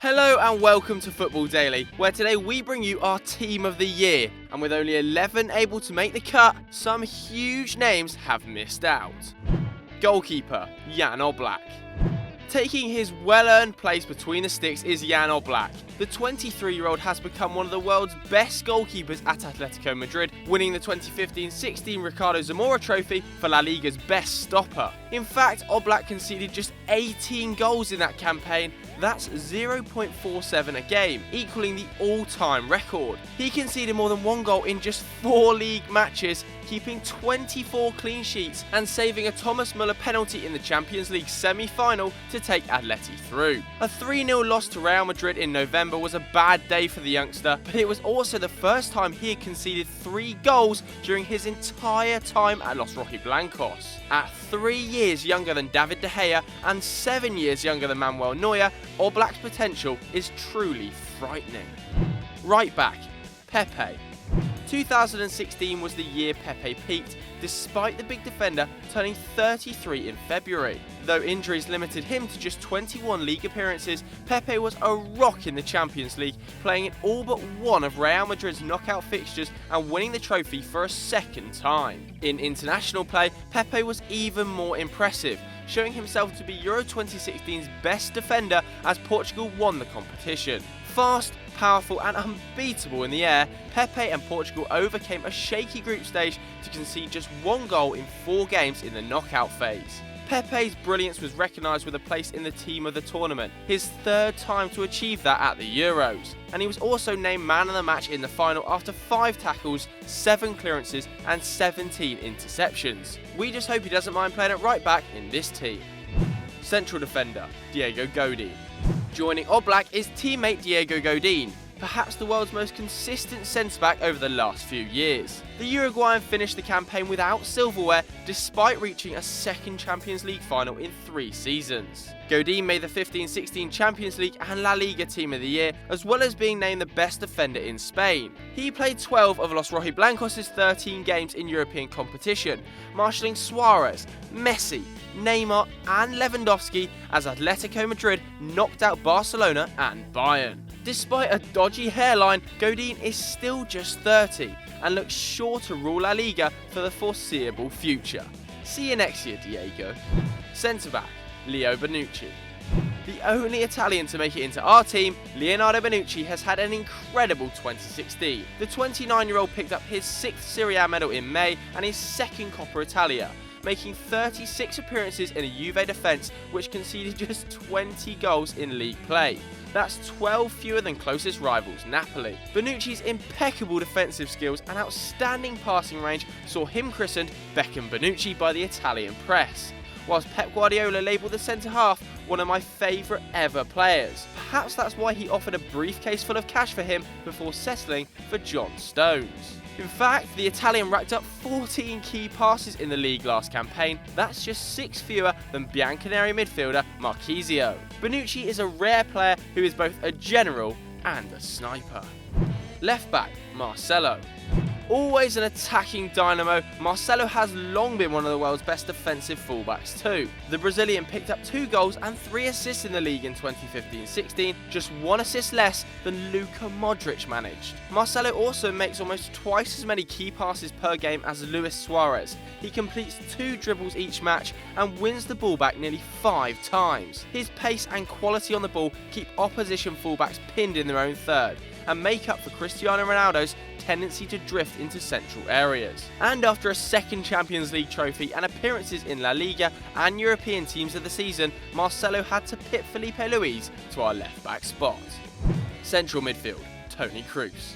Hello and welcome to Football Daily, where today we bring you our Team of the Year. And with only 11 able to make the cut, some huge names have missed out. Goalkeeper, Jan Oblak. Taking his well-earned place between the sticks is Jan Oblak. The 23-year-old has become one of the world's best goalkeepers at Atletico Madrid, winning the 2015-16 Ricardo Zamora Trophy for La Liga's best stopper. In fact, Oblak conceded just 18 goals in that campaign. That's 0.47 a game, equaling the all-time record. He conceded more than one goal in just 4 league matches, keeping 24 clean sheets and saving a Thomas Muller penalty in the Champions League semi-final to take Atleti through. A 3-0 loss to Real Madrid in November was a bad day for the youngster, but it was also the first time he had conceded 3 goals during his entire time at Los Rojiblancos. At 3 years younger than David De Gea and 7 years younger than Manuel Neuer, Oblak's potential is truly frightening. Right back, Pepe. 2016 was the year Pepe peaked, despite the big defender turning 33 in February. Though injuries limited him to just 21 league appearances, Pepe was a rock in the Champions League, playing in all but one of Real Madrid's knockout fixtures and winning the trophy for a second time. In international play, Pepe was even more impressive, showing himself to be Euro 2016's best defender as Portugal won the competition. Fast, powerful and unbeatable in the air, Pepe and Portugal overcame a shaky group stage to concede just 1 goal in 4 games in the knockout phase. Pepe's brilliance was recognised with a place in the team of the tournament, his 3rd time to achieve that at the Euros, and he was also named man of the match in the final after 5 tackles, 7 clearances and 17 interceptions. We just hope he doesn't mind playing at right back in this team. Central defender, Diego Godin. Joining Oblak is teammate Diego Godin, perhaps the world's most consistent centre-back over the last few years. The Uruguayan finished the campaign without silverware despite reaching a second Champions League final in 3 seasons. Godin made the 15-16 Champions League and La Liga Team of the Year, as well as being named the best defender in Spain. He played 12 of Los Rojiblancos' 13 games in European competition, marshalling Suarez, Messi, Neymar and Lewandowski as Atletico Madrid knocked out Barcelona and Bayern. Despite a dodgy hairline, Godin is still just 30 and looks sure to rule La Liga for the foreseeable future. See you next year, Diego. Centre-back, Leo Bonucci. The only Italian to make it into our team, Leonardo Bonucci has had an incredible 2016. The 29-year-old picked up his 6th Serie A medal in May and his 2nd Coppa Italia, making 36 appearances in a Juve defence which conceded just 20 goals in league play. That's 12 fewer than closest rivals Napoli. Bonucci's impeccable defensive skills and outstanding passing range saw him christened Beckham Bonucci by the Italian press, whilst Pep Guardiola labelled the centre-half one of my favourite ever players. Perhaps that's why he offered a briefcase full of cash for him before settling for John Stones. In fact, the Italian racked up 14 key passes in the league last campaign. That's just 6 fewer than Bianconeri midfielder Marchisio. Bonucci is a rare player who is both a general and a sniper. Left back, Marcelo. Always an attacking dynamo, Marcelo has long been one of the world's best defensive fullbacks too. The Brazilian picked up 2 goals and 3 assists in the league in 2015-16, just 1 assist less than Luka Modric managed. Marcelo also makes almost twice as many key passes per game as Luis Suarez. He completes 2 dribbles each match and wins the ball back nearly 5 times. His pace and quality on the ball keep opposition fullbacks pinned in their own third and make up for Cristiano Ronaldo's tendency to drift into central areas. And after a 2nd Champions League trophy and appearances in La Liga and European teams of the season, Marcelo had to pit Felipe Luis to our left-back spot. Central midfield, Toni Kroos.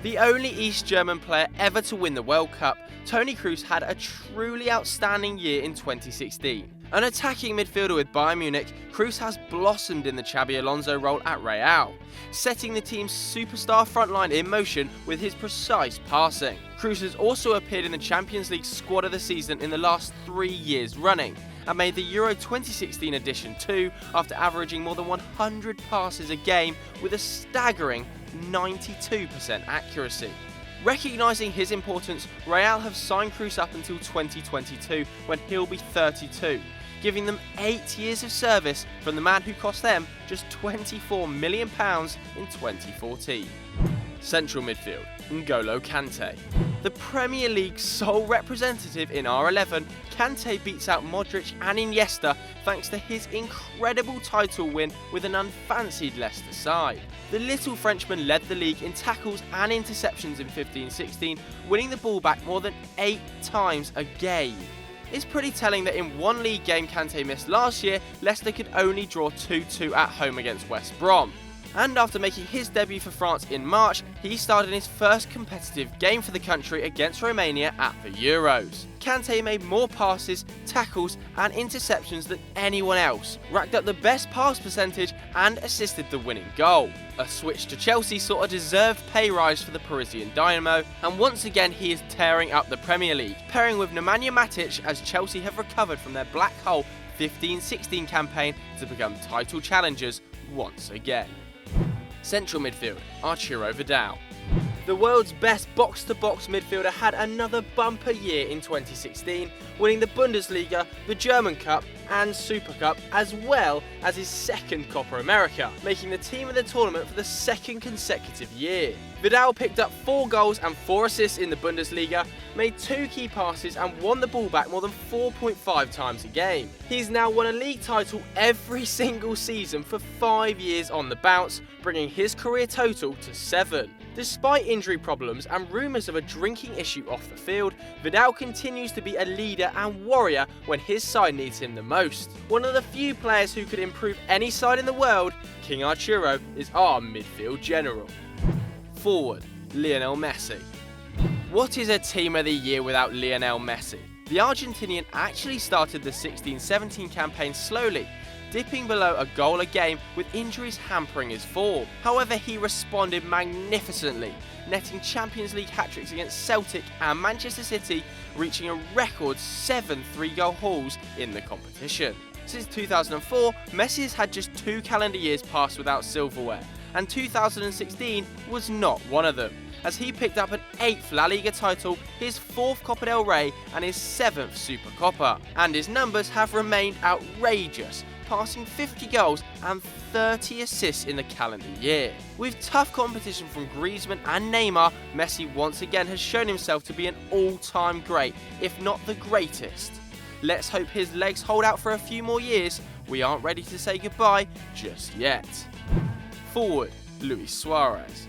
The only East German player ever to win the World Cup, Toni Kroos had a truly outstanding year in 2016. An attacking midfielder with Bayern Munich, Kroos has blossomed in the Xabi Alonso role at Real, setting the team's superstar frontline in motion with his precise passing. Kroos has also appeared in the Champions League squad of the season in the last 3 years running, and made the Euro 2016 edition too after averaging more than 100 passes a game with a staggering 92% accuracy. Recognising his importance, Real have signed Kroos up until 2022 when he'll be 32. giving them 8 years of service from the man who cost them just £24 million in 2014. Central midfield, N'Golo Kante. The Premier League's sole representative in R11, Kante beats out Modric and Iniesta thanks to his incredible title win with an unfancied Leicester side. The little Frenchman led the league in tackles and interceptions in 15-16, winning the ball back more than 8 times a game. It's pretty telling that in one league game Kante missed last year, Leicester could only draw 2-2 at home against West Brom. And after making his debut for France in March, he started his first competitive game for the country against Romania at the Euros. Kante made more passes, tackles and interceptions than anyone else, racked up the best pass percentage and assisted the winning goal. A switch to Chelsea saw a deserved pay rise for the Parisian Dynamo, and once again he is tearing up the Premier League, pairing with Nemanja Matic as Chelsea have recovered from their black hole 15-16 campaign to become title challengers once again. Central midfield, Arturo Vidal. The world's best box-to-box midfielder had another bumper year in 2016, winning the Bundesliga, the German Cup and Super Cup, as well as his second Copa America, making the team of the tournament for the second consecutive year. Vidal picked up 4 goals and 4 assists in the Bundesliga, made 2 key passes and won the ball back more than 4.5 times a game. He's now won a league title every single season for 5 years on the bounce, bringing his career total to 7. Despite injury problems and rumours of a drinking issue off the field, Vidal continues to be a leader and warrior when his side needs him the most. One of the few players who could improve any side in the world, King Arturo is our midfield general. Forward, Leonel Messi. What is a team of the year without Leonel Messi? The Argentinian actually started the 16-17 campaign slowly, dipping below a goal a game with injuries hampering his form. However, he responded magnificently, netting Champions League hat-tricks against Celtic and Manchester City, reaching a record 7 3-goal hauls in the competition. Since 2004, Messi has had just 2 calendar years passed without silverware, and 2016 was not one of them, as he picked up an 8th La Liga title, his 4th Copa del Rey and his 7th Super Copa. And his numbers have remained outrageous, passing 50 goals and 30 assists in the calendar year. With tough competition from Griezmann and Neymar, Messi once again has shown himself to be an all-time great, if not the greatest. Let's hope his legs hold out for a few more years. We aren't ready to say goodbye just yet. Forward, Luis Suarez.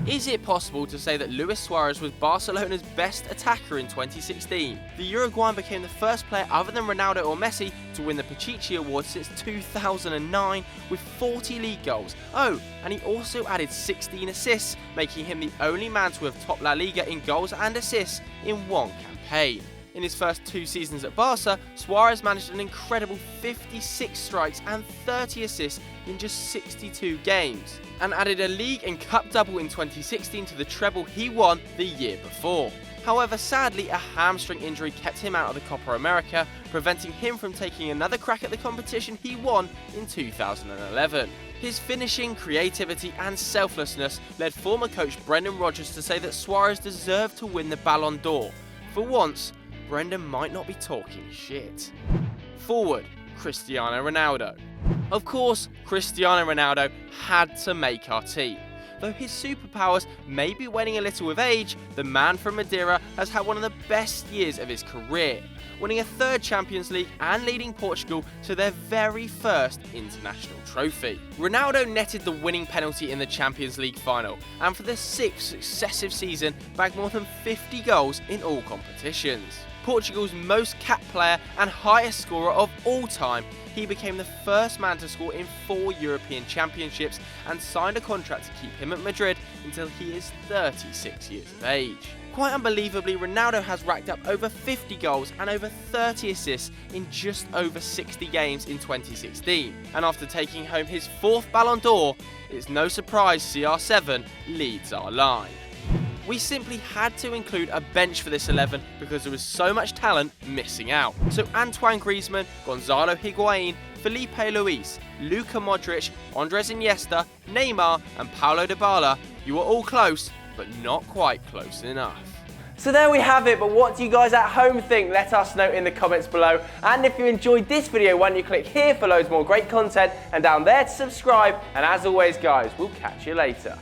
Is it possible to say that Luis Suarez was Barcelona's best attacker in 2016? The Uruguayan became the first player other than Ronaldo or Messi to win the Pichichi Award since 2009 with 40 league goals. Oh, and he also added 16 assists, making him the only man to have topped La Liga in goals and assists in one campaign. In his first 2 seasons at Barca, Suarez managed an incredible 56 strikes and 30 assists in just 62 games, and added a league and cup double in 2016 to the treble he won the year before. However, sadly, a hamstring injury kept him out of the Copa America, preventing him from taking another crack at the competition he won in 2011. His finishing, creativity and selflessness led former coach Brendan Rodgers to say that Suarez deserved to win the Ballon d'Or. For once, Brendan might not be talking shit. Forward, Cristiano Ronaldo. Of course, Cristiano Ronaldo had to make our team. Though his superpowers may be waning a little with age, the man from Madeira has had one of the best years of his career, winning a 3rd Champions League and leading Portugal to their very first international trophy. Ronaldo netted the winning penalty in the Champions League final, and for the 6th successive season bagged more than 50 goals in all competitions. Portugal's most capped player and highest scorer of all time, he became the first man to score in 4 European Championships and signed a contract to keep him at Madrid until he is 36 years of age. Quite unbelievably, Ronaldo has racked up over 50 goals and over 30 assists in just over 60 games in 2016. And after taking home his 4th Ballon d'Or, it's no surprise CR7 leads our line. We simply had to include a bench for this 11 because there was so much talent missing out. So Antoine Griezmann, Gonzalo Higuain, Felipe Luis, Luka Modric, Andres Iniesta, Neymar and Paulo Dybala, you were all close, but not quite close enough. So there we have it, but what do you guys at home think? Let us know in the comments below. And if you enjoyed this video, why don't you click here for loads more great content and down there to subscribe. And as always guys, we'll catch you later.